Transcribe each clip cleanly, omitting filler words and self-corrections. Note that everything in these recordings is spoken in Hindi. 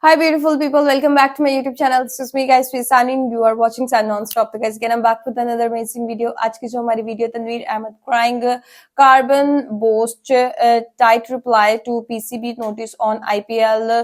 Hi beautiful people, welcome back to my YouTube channel. This is me guys, Sani, and you are watching Sun Non-Stop. तो guys again I'm back with another amazing video. आज की जो हमारी video Tanveer Ahmed crying carbon boast tight reply to PCB notice on IPL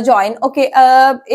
join. Okay,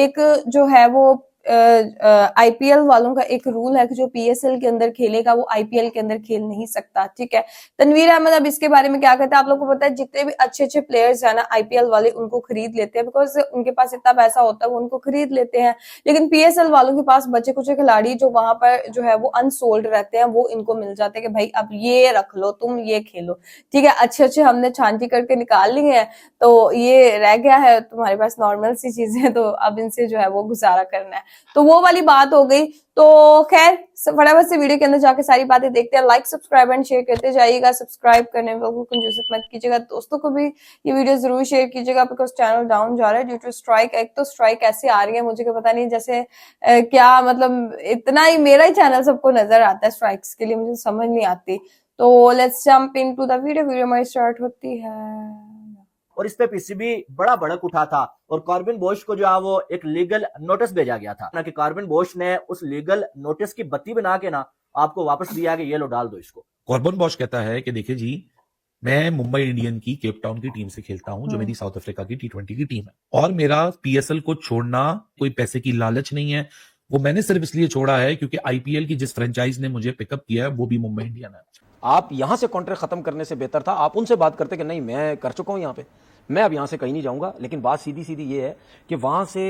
एक जो है वो आईपीएल वालों का एक रूल है कि जो पीएसएल के अंदर खेलेगा वो आईपीएल के अंदर खेल नहीं सकता, ठीक है। तनवीर अहमद अब इसके बारे में क्या कहते हैं, आप लोगों को पता है जितने भी अच्छे अच्छे प्लेयर्स है ना आईपीएल वाले उनको खरीद लेते हैं, बिकॉज उनके पास इतना पैसा होता है वो उनको खरीद लेते हैं। लेकिन पीएसएल वालों के पास बचे कुछ खिलाड़ी जो वहां पर जो है वो अनसोल्ड रहते हैं, वो इनको मिल जाते हैं कि भाई अब ये रख लो, तुम ये खेलो, ठीक है। अच्छे अच्छे हमने छांटी करके निकाल लिए हैं, तो ये रह गया है तुम्हारे पास नॉर्मल सी चीजें, तो अब इनसे जो है वो गुजारा करना है, तो वो वाली बात हो गई। तो खैर फटाफट से वीडियो के अंदर जाके सारी बातें देखते हैं। लाइक सब्सक्राइब एंड शेयर करते जाइएगा, सब्सक्राइब करने में बिल्कुल कंजूसी मत कीजिएगा, दोस्तों को भी ये वीडियो जरूर शेयर कीजिएगा, बिकॉज चैनल डाउन जा रहा है ड्यू टू स्ट्राइक। एक तो स्ट्राइक ऐसे आ रही है मुझे क्या पता नहीं, जैसे क्या मतलब इतना ही मेरा ही चैनल सबको नजर आता है स्ट्राइक्स के लिए, मुझे समझ नहीं आती। तो let's jump into the video हमारी स्टार्ट होती है। और इस पे पीसीबी बड़ा भड़क उठा था और कॉर्बिन बोश को जो है वो एक लीगल नोटिस भेजा गया था ना, कि कॉर्बिन बोश ने उस लीगल नोटिस की बत्ती बना के ना आपको वापस दिया कि ये लो डाल दो इसको। कॉर्बिन बोश कहता है कि देखिए जी, मैं मुंबई इंडियन की केप टाउन की टीम से खेलता हूं, जो मेरी साउथ अफ्रीका की T20 की टीम है, और मेरा पीएसएल को छोड़ना कोई पैसे की लालच नहीं है। वो मैंने सिर्फ इसलिए छोड़ा है क्योंकि आईपीएल की जिस फ्रेंचाइज ने मुझे पिकअप किया है वो भी मुंबई इंडियन है। आप यहां से कॉन्ट्रैक्ट खत्म करने से बेहतर था आप उनसे बात करते कि नहीं मैं कर चुका हूं, यहां पे मैं अब यहां से कहीं नहीं जाऊंगा। लेकिन बात सीधी सीधी ये है कि वहां से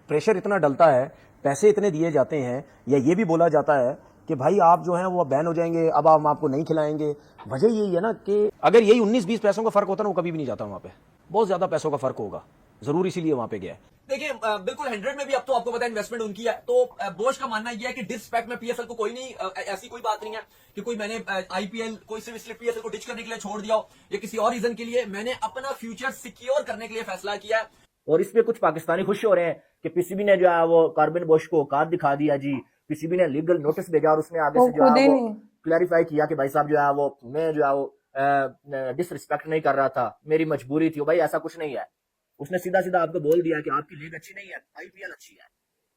प्रेशर इतना डलता है, पैसे इतने दिए जाते हैं, या ये भी बोला जाता है कि भाई आप जो है वो बैन हो जाएंगे, अब हम आपको नहीं खिलाएंगे। वजह यही है ना कि अगर यही 19-20 पैसों का फर्क होता ना वो कभी भी नहीं जाता वहां पे, बहुत ज्यादा पैसों का फर्क होगा, जरूर इसीलिए वहां पे गया है। देखिए बिल्कुल 100 में भी अब तो आपको पता है इन्वेस्टमेंट उनकी है, तो बोश का मानना यह है कि डिसरिस्पेक्ट में पीएसएल को कोई नहीं, ऐसी कोई बात नहीं है कि कोई मैंने आईपीएल कोई सिर्फ इसलिए पीएसएल को डिच करने के लिए छोड़ दिया हो या किसी और रीजन के लिए, मैंने अपना फ्यूचर सिक्योर करने के लिए फैसला किया है। और इसमें कुछ पाकिस्तानी खुश हो रहे हैं कि पीसीबी ने जो है वो कॉर्बिन बोश को औकात दिखा दिया जी, पीसीबी ने लीगल नोटिस भेजा और उसने आगे से जो है वो क्लैरिफाई किया कि भाई साहब जो है वो मैं जो है वो डिसरिस्पेक्ट नहीं कर रहा था, मेरी मजबूरी थी। भाई ऐसा कुछ नहीं है, उसने सीधा सीधा आपको बोल दिया कि आपकी लीग अच्छी नहीं है, आईपीएल अच्छी है,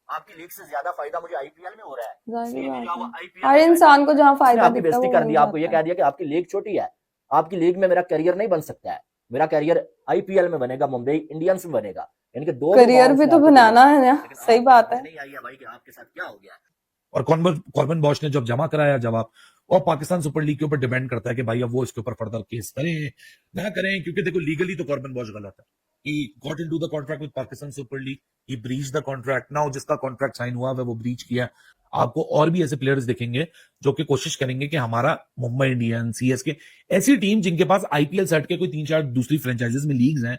आपकी लीग से ज्यादा फायदा मुझे आईपीएल में हो रहा है। हर इंसान को जहां फायदा आपकी बेइज्जती कर दी, आपको ये कह दिया कि आपकी लीग छोटी है, आपकी लीग में मेरा करियर नहीं बन सकता है, मेरा करियर आईपीएल में बनेगा, मुंबई इंडियंस में बनेगा। यानी कि दो करियर भी तो बनाना है ना, सही बात है। नहीं आई है भाई कि आपके साथ क्या हो गया। और कॉर्बिन बोश ने जब जमा कराया जवाब, और पाकिस्तान सुपर लीग के ऊपर डिपेंड करता है कि भाई अब वो इसके ऊपर फर्दर केस करें ना करें, क्योंकि देखो लीगली तो कॉर्बिन बोश गलत है। He got into the contract with Pakistan Super League. He breached the contract. Now जिसका कॉन्ट्रैक्ट साइन हुआ है वो ब्रीच किया। आपको और भी ऐसे प्लेयर्स दिखेंगे जो कि कोशिश करेंगे कि हमारा मुंबई इंडियंस, सीएसके, ऐसी टीम जिनके पास आईपीएल सेट के कोई 3-4 दूसरी फ्रेंचाइजीज में लीग्स हैं,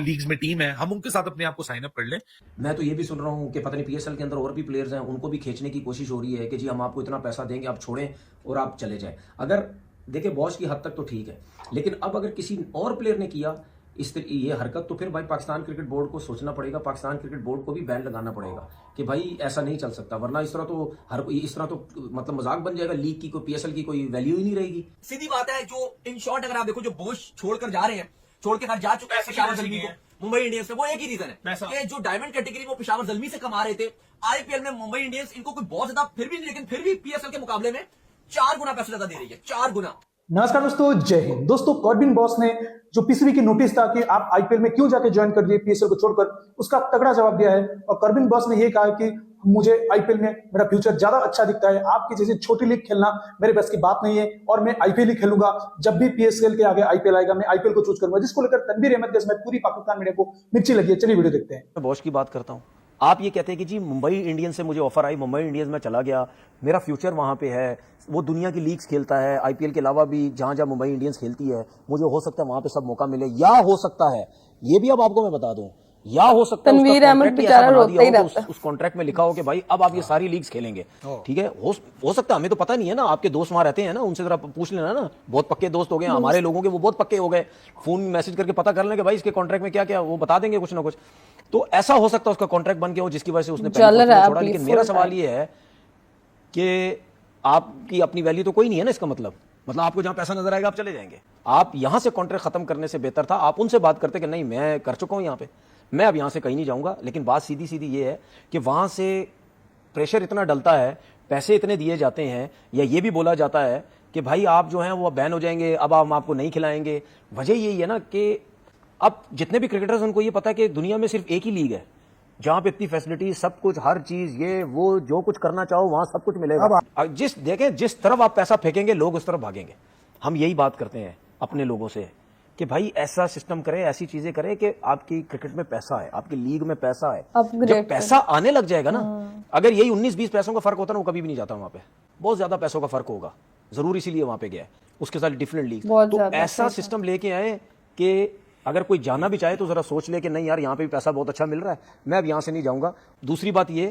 लीग्स में टीम है, हम उनके साथ अपने आप को साइन अप कर लें। मैं तो ये भी सुन रहा हूं कि पता नहीं पीएसएल के अंदर और भी प्लेयर्स हैं, उनको भी खींचने की कोशिश हो रही है कि जी हम आपको इतना पैसा देंगे, आप छोड़ें और आप चले जाएं। अगर देखिए बॉस की हद तक तो ठीक है, लेकिन अब अगर किसी और प्लेयर ने किया ये हरकत, तो फिर भाई पाकिस्तान क्रिकेट बोर्ड को सोचना पड़ेगा, पाकिस्तान क्रिकेट बोर्ड को भी बैन लगाना पड़ेगा कि भाई ऐसा नहीं चल सकता, वरना इस तरह तो मतलब मजाक बन जाएगा, लीग की कोई पीएसएल की कोई वैल्यू ही नहीं रहेगी। सीधी बात है, जो इन शॉर्ट अगर आप देखो जो बोश छोड़कर जा रहे हैं, छोड़ के घर जा चुके हैं पेशावर ज़ल्मी को मुंबई इंडियंस में, वो एक ही रीजन है कि जो डायमंड कैटेगरी वो पेशावर ज़ल्मी से कमा रहे थे, आईपीएल में मुंबई इंडियंस इनको कोई बहुत ज्यादा फिर भी नहीं, लेकिन फिर भी पीएसएल के मुकाबले में 4 गुना पैसे ज्यादा दे रही है, 4 गुना। नमस्कार दोस्तों, जय हिंद। दोस्तों कॉर्बिन बॉस ने जो पीसीबी की नोटिस था कि आप आईपीएल में क्यों जाके ज्वाइन कर दिए पीएसएल को छोड़कर, उसका तगड़ा जवाब दिया है। और कॉर्बिन बॉस ने ये कहा कि मुझे आईपीएल में मेरा फ्यूचर ज्यादा अच्छा दिखता है, आपकी जैसी छोटी लीग खेलना मेरे बस की बात नहीं है, और मैं आईपीएल ही खेलूंगा। जब भी पीएसएल के आगे आईपीएल आएगा मैं आईपीएल को चूज करूंगा, जिसको लेकर तनवीर अहमद के समय पूरी पाकिस्तान मीडिया को मिर्ची लगी है। चलिए वीडियो देखते हैं। मैं बॉस की बात करता हूं, आप ये कहते हैं कि जी मुंबई इंडियंस से मुझे ऑफर आई, मुंबई इंडियंस में चला गया, मेरा फ्यूचर वहां पे है, वो दुनिया की लीग्स खेलता है, आईपीएल के अलावा भी जहां जहां मुंबई इंडियंस खेलती है, मुझे हो सकता है वहां पे सब मौका मिले, या हो सकता है ये भी अब आपको मैं बता दूं, या हो सकता है तनवीर अहमद बेचारा रोता ही रहता है, उस कॉन्ट्रैक्ट में लिखा हो कि भाई अब आप ये सारी लीग्स खेलेंगे, ठीक है। हो सकता है, हमें तो पता नहीं है ना, आपके दोस्त वहां रहते हैं ना, उनसे जरा पूछ लेना ना, बहुत पक्के दोस्त हो गए हमारे लोगों के, वो बहुत पक्के हो गए, फोन मैसेज करके पता कर लें कि भाई इसके कॉन्ट्रैक्ट में क्या क्या, वो बता देंगे कुछ ना कुछ। तो ऐसा हो सकता है उसका कॉन्ट्रैक्ट बन के हो जिसकी वजह से उसने छोड़ा। लेकिन मेरा सवाल ये है कि आपकी अपनी वैल्यू तो कोई नहीं है ना, इसका मतलब आपको जहां पैसा नजर आएगा आप चले जाएंगे। आप यहां से कॉन्ट्रैक्ट खत्म करने से बेहतर था आप उनसे बात करते कि नहीं मैं कर चुका हूं यहां पे, मैं अब यहाँ से कहीं नहीं जाऊंगा, लेकिन बात सीधी सीधी ये है कि वहां से प्रेशर इतना डलता है, पैसे इतने दिए जाते हैं, या ये भी बोला जाता है कि भाई आप जो हैं वो बैन हो जाएंगे, अब हम आपको नहीं खिलाएंगे। वजह यही है ना कि अब जितने भी क्रिकेटर्स उनको ये पता है कि दुनिया में सिर्फ एक ही लीग है जहां पे इतनी फैसिलिटी, सब कुछ, हर चीज, ये वो, जो कुछ करना चाहो वहां सब कुछ मिलेगा। अब जिस तरफ आप पैसा फेंकेंगे लोग उस तरफ भागेंगे। हम यही बात करते हैं अपने लोगों से कि भाई ऐसा सिस्टम करें, ऐसी चीजें करें कि आपकी क्रिकेट में पैसा है, आपकी लीग में पैसा है। जब पैसा आने लग जाएगा ना, अगर यही 19-20 पैसों का फर्क होता ना, वो कभी भी नहीं जाता वहां पे। बहुत ज्यादा पैसों का फर्क होगा, जरूर इसीलिए वहां पे गया है, उसके साथ डिफरेंट लीग। तो ऐसा सिस्टम लेके आए कि अगर कोई जाना भी चाहे तो जरा सोच ले कि नहीं यार यहाँ पे भी पैसा बहुत अच्छा मिल रहा है, मैं अब यहाँ से नहीं जाऊंगा। दूसरी बात ये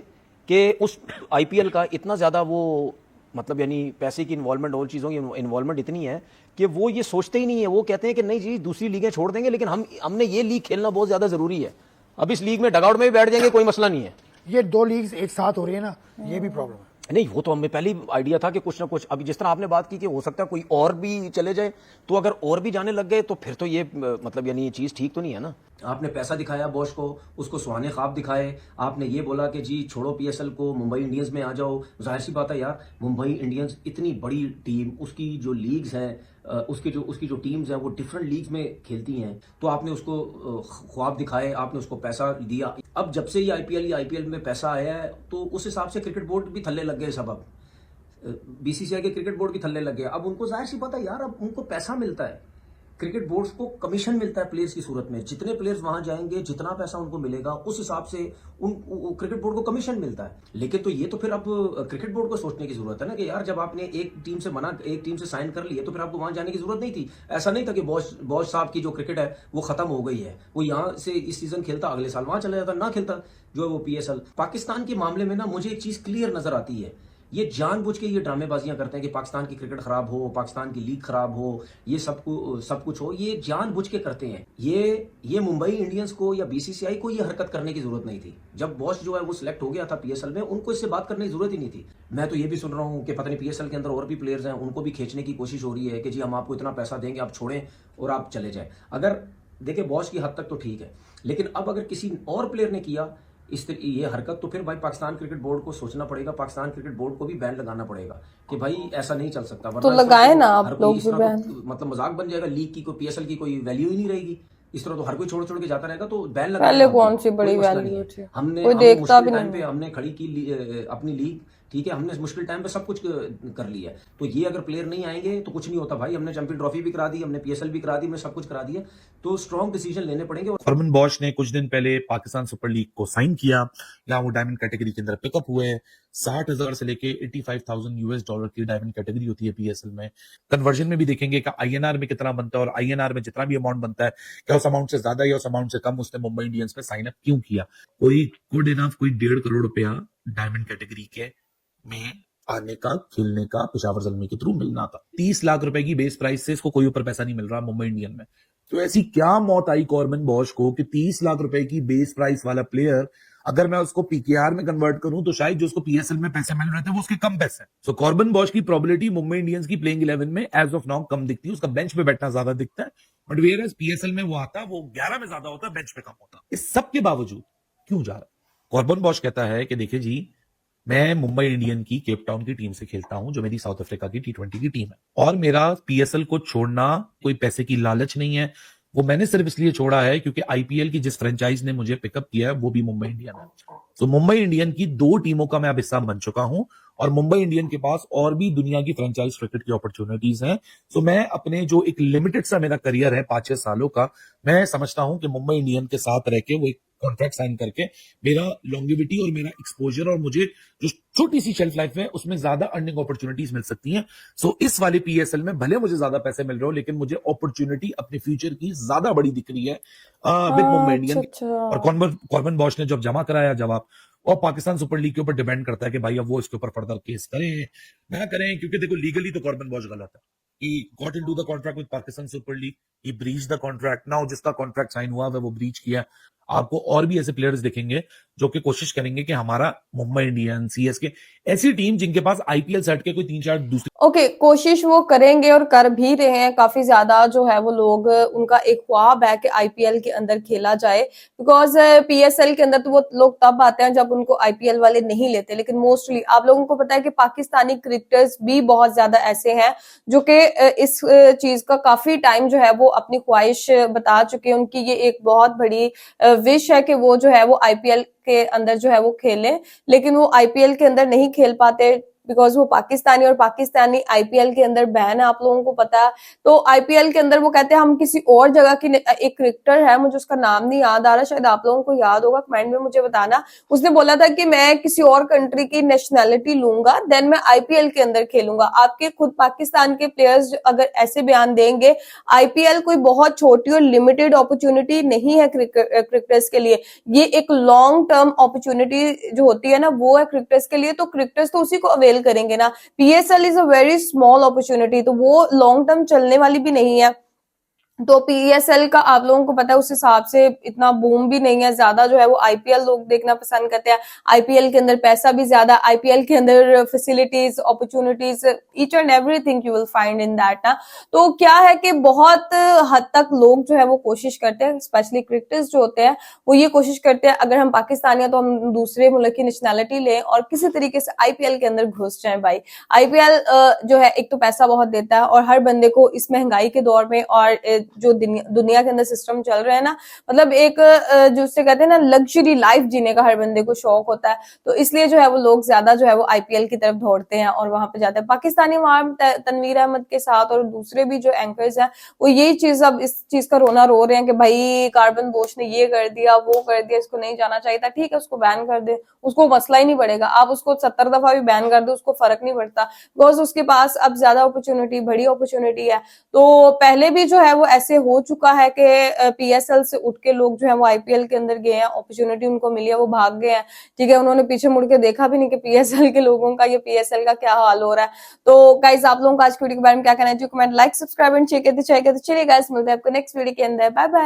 कि उस आईपीएल का इतना ज्यादा वो मतलब यानी पैसे की इन्वॉल्वमेंट, और चीज़ों की इन्वॉल्वमेंट इतनी है कि वो ये सोचते ही नहीं है। वो कहते हैं कि नहीं जी दूसरी लीगें छोड़ देंगे, लेकिन हमने ये लीग खेलना बहुत ज्यादा जरूरी है। अब इस लीग में डगआउट में भी बैठ जाएंगे, कोई मसला नहीं है। ये 2 लीग्स एक साथ हो रही है ना, ये भी प्रॉब्लम है। नहीं, वो तो हमें पहले ही आइडिया था कि कुछ ना कुछ, अभी जिस तरह आपने बात की कि हो सकता है कोई और भी चले जाए, तो अगर और भी जाने लग गए तो फिर तो ये मतलब यानी ये चीज ठीक तो नहीं है ना। आपने पैसा दिखाया बॉश को, उसको सुहाने ख्वाब दिखाए, आपने ये बोला कि जी छोड़ो पीएसएल को, मुंबई इंडियंस में आ जाओ। जाहिर सी बात है यार, मुंबई इंडियंस इतनी बड़ी टीम, उसकी जो लीग्स हैं, उसकी जो टीम्स हैं वो डिफरेंट लीग्स में खेलती हैं, तो आपने उसको ख्वाब दिखाए, आपने उसको पैसा दिया। अब जब से ये आईपीएल में पैसा आया है तो उस हिसाब से क्रिकेट बोर्ड भी थल्ले लग गए सब। अब बीसीसीआई के क्रिकेट बोर्ड भी थल्ले लग गए। अब उनको जाहिर सी पता है यार, अब उनको पैसा मिलता है, क्रिकेट बोर्ड्स को कमीशन मिलता है प्लेयर्स की सूरत में। जितने प्लेयर्स वहां जाएंगे, जितना पैसा उनको मिलेगा, उस हिसाब से क्रिकेट बोर्ड को कमीशन मिलता है। लेकिन तो ये तो फिर अब क्रिकेट बोर्ड को सोचने की जरूरत है ना कि यार जब आपने एक टीम से साइन कर लिया तो फिर आपको वहां जाने की जरूरत नहीं थी। ऐसा नहीं था कि बॉस साहब की जो क्रिकेट है वो खत्म हो गई है, वो यहाँ से इस सीजन खेलता, अगले साल वहां चला जाता, ना खेलता जो है वो पीएसएल। पाकिस्तान के मामले में ना मुझे एक चीज क्लियर नजर आती है, ये जानबूझ के ये ड्रामेबाजियां करते हैं कि पाकिस्तान की क्रिकेट खराब हो, पाकिस्तान की लीग खराब हो, ये सब कुछ हो, ये जानबूझ के करते हैं। ये मुंबई इंडियंस को या बीसीसीआई को ये हरकत करने की जरूरत नहीं थी। जब बॉस जो है वो सिलेक्ट हो गया था पीएसएल में, उनको इससे बात करने की जरूरत ही नहीं थी। मैं तो ये भी सुन रहा हूं कि पता नहीं पीएसएल के अंदर और भी प्लेयर्स हैं, उनको भी खींचने की कोशिश हो रही है कि जी हम आपको इतना पैसा देंगे, आप छोड़ें और आप चले जाए। अगर देखिए बॉस की हद तक तो ठीक है, लेकिन अब अगर किसी और प्लेयर ने किया ये हरकत, तो फिर भाई पाकिस्तान क्रिकेट बोर्ड को सोचना पड़ेगा, पाकिस्तान क्रिकेट बोर्ड को भी बैन लगाना पड़ेगा कि भाई ऐसा नहीं चल सकता। तो लगाए ना आप लोग भी बैन, मतलब मजाक बन जाएगा, लीग की कोई पीएसएल की कोई वैल्यू ही नहीं रहेगी। इस तरह तो हर कोई छोड़ के जाता रहेगा, तो बैन लगा। पहले कौन सी बड़ी वैल्यू थी, हमने कोई देखता भी नहीं। हमने खड़ी की अपनी लीग, ठीक है, हमने मुश्किल टाइम पे सब कुछ कर लिया है। तो ये अगर प्लेयर नहीं आएंगे तो कुछ नहीं होता भाई। हमने चैंपियन ट्रॉफी भी करा दी, हमने पीएसएल भी करा दी, हमने सब कुछ करा दिया, तो स्ट्रॉन्ग डिसीजन लेने पड़ेंगे। कॉर्बन बॉश ने कुछ दिन पहले पाकिस्तान सुपर लीग को साइन किया, जहां वो डायमंड कैटेगरी के अंदर पिकअप हुए। 60,000 से लेके 85,000 यूएस डॉलर की डायमंड कैटेगरी होती है पीएसएल में। कन्वर्जन में भी देखेंगे कि आईएनआर में कितना बनता है, और आईएनआर में जितना भी अमाउंट बनता है, क्या उस अमाउंट से ज्यादा या उस अमाउंट से कम उसने मुंबई इंडियंस में साइन अप क्यों किया। कोई गुड इनफ कोई 1.5 करोड़ रुपया डायमंड कैटेगरी के में आने का, खेलने का पेशावर ज़ल्मी के थ्रू मिलना था। 30 लाख रुपए की बेस प्राइस से इसको कोई ऊपर पैसा नहीं मिल रहा मुंबई इंडियन में। तो ऐसी क्या मौत आई कॉर्बन बॉश को कि 30 लाख रुपए की बेस प्राइस वाला प्लेयर, अगर मैं उसको पीकेआर में कन्वर्ट करूं तो शायद जो उसको पीएसएल में पैसे मिल रहे थे वो उसके कम पैसे हैं। सो कॉर्बन बॉश की प्रोबेबिलिटी मुंबई इंडियंस की प्लेइंग 11 में एज ऑफ नाउ कम दिखती है, उसका बेंच पे बैठना ज्यादा दिखता है। बट वेयर पीएसएल में वो आता, वो 11 में ज्यादा होता है, बेंच पे कम होता। इस सब के बावजूद क्यों जा रहा है? कॉर्बन बॉश कहता है कि देखिए जी, मैं मुंबई इंडियन की केप टाउन की टीम से खेलता हूं, जो मेरी साउथ अफ्रीका की T20 की टीम है, और मेरा पीएसएल को छोड़ना कोई पैसे की लालच नहीं है। वो मैंने सिर्फ इसलिए छोड़ा है क्योंकि आईपीएल की जिस फ्रेंचाइज ने मुझे पिकअप किया है वो भी मुंबई इंडियन है। तो मुंबई इंडियन की 2 टीमों का मैं अब हिस्सा बन चुका हूं, और मुंबई इंडियन के पास और भी दुनिया की फ्रेंचाइज क्रिकेट की अपॉर्चुनिटीज हैं। तो मैं अपने जो एक लिमिटेड सा मेरा करियर है 5-6 सालों का, मैं समझता हूं कि मुंबई इंडियन के साथ रह के वो एक कॉन्ट्रैक्ट साइन करके मेरा लॉन्गिविटी और मेरा एक्सपोजर और मुझे जो छोटी सी शेल्फ लाइफ है उसमें ज्यादा अर्निंग अपॉर्चुनिटीज मिल सकती हैं। सो इस वाले पीएसएल में भले मुझे ज्यादा पैसे मिल रहे हो, लेकिन मुझे अपॉर्चुनिटी अपने फ्यूचर की ज्यादा बड़ी दिख रही है विद मुंबई इंडियन। और कॉर्बन बॉश ने जब जमा कराया जवाब, और पाकिस्तान सुपर लीग के ऊपर डिपेंड करता है कि भाई अब वो इसके ऊपर फर्दर केस करें ना करें, क्योंकि देखो लीगली तो कॉर्बन बॉश गलत है। He got into the contract with Pakistan Super League. he breached the contract. Now जिसका कॉन्ट्रैक्ट साइन हुआ है वो ब्रीच किया है। आपको और भी ऐसे प्लेयर्स दिखेंगे जो कि कोशिश करेंगे कि हमारा मुंबई इंडियंस, सीएसके, ऐसी टीम जिनके पास आईपीएल सेट के कोई 3-4 दूसरे ओके, कोशिश वो करेंगे और कर भी रहे हैं। काफी ज्यादा जो है वो लोग, उनका एक ख्वाब है कि आईपीएल के अंदर खेला जाए, बिकॉज पीएसएल के अंदर तो वो लोग तब आते हैं जब उनको आईपीएल वाले नहीं लेते। लेकिन मोस्टली आप लोगों को पता है कि पाकिस्तानी क्रिकेटर्स भी बहुत ज्यादा ऐसे हैं जो कि इस चीज का काफी टाइम जो है वो अपनी ख्वाहिश बता चुके हैं। उनकी ये एक बहुत बड़ी विश है कि वो जो है वो आईपीएल के अंदर जो है वो खेलें, लेकिन वो आईपीएल के अंदर नहीं खेल पाते बिकॉज वो पाकिस्तानी, और पाकिस्तानी आईपीएल के अंदर बैन है, आप लोगों को पता है। तो आईपीएल के अंदर वो कहते हैं हम किसी और जगह की, एक क्रिकेटर है, मुझे उसका नाम नहीं याद आ रहा, शायद आप लोगों को याद होगा, कमेंट में मुझे बताना। उसने बोला था कि मैं किसी और कंट्री की नेशनैलिटी लूंगा, देन मैं आईपीएल के अंदर खेलूंगा। आपके खुद पाकिस्तान के प्लेयर्स अगर ऐसे बयान देंगे, आईपीएल कोई बहुत छोटी और लिमिटेड अपॉर्चुनिटी नहीं है क्रिकेटर्स के लिए, ये एक लॉन्ग टर्म अपॉर्चुनिटी जो होती है ना, वो है क्रिकेटर्स के लिए। तो क्रिकेटर्स तो उसी को अवेल करेंगे ना। PSL is a very small opportunity, तो वो लॉन्ग टर्म चलने वाली भी नहीं है। तो पीएसएल का आप लोगों को पता है उस हिसाब से इतना बूम भी नहीं है, ज्यादा जो है वो आईपीएल लोग देखना पसंद करते हैं। आईपीएल के अंदर पैसा भी ज्यादा, आईपीएल के अंदर facilities, opportunities, each and everything you will find in that ना। तो क्या है कि बहुत हद तक लोग जो है वो कोशिश करते हैं, स्पेशली क्रिकेटर्स जो होते हैं वो ये कोशिश करते हैं अगर हम पाकिस्तानी हैं तो हम दूसरे मुल्क की नेशनैलिटी लें और किसी तरीके से आईपीएल के अंदर घुस जाएं। भाई आईपीएल जो है एक तो पैसा बहुत देता है, और हर बंदे को इस महंगाई के दौर में और जो दुनिया के अंदर सिस्टम चल रहा है ना, मतलब एक जो उससे कहते हैं ना लग्जरी लाइफ जीने का हर बंदे को शौक होता है। तो इसलिए जो है वो लोग ज्यादा जो है वो आईपीएल की तरफ दौड़ते हैं और वहां पे जाते हैं। पाकिस्तानी वहां तनवीर अहमद के साथ और दूसरे भी जो एंकर्स हैं वो यही चीज, अब इस चीज का रोना रो रहे हैं कि भाई कार्बन बोश ने ये कर दिया, वो कर दिया, इसको नहीं जाना चाहिए था। ठीक है, उसको बैन कर दे, उसको मसला ही नहीं पड़ेगा। आप उसको 70 दफा भी बैन कर दो, उसको फर्क नहीं पड़ता, बिकॉज उसके पास अब ज्यादा अपॉर्चुनिटी, बड़ी अपॉर्चुनिटी है। तो पहले भी जो है वो ऐसे हो चुका है कि पीएसएल से उठ के लोग जो है वो आईपीएल के अंदर गए हैं, अपॉर्चुनिटी उनको मिली है, वो भाग गए हैं। ठीक है, उन्होंने पीछे मुड़ के देखा भी नहीं कि पीएसएल के लोगों का, ये पीएसएल का क्या हाल हो रहा है। तो गाइस आप लोगों को आज की वीडियो के बारे में क्या कहना है, comment, like, subscribe and share करते चलिए गाइस, मिलते हैं आपको नेक्स्ट वीडियो के अंदर। Bye bye.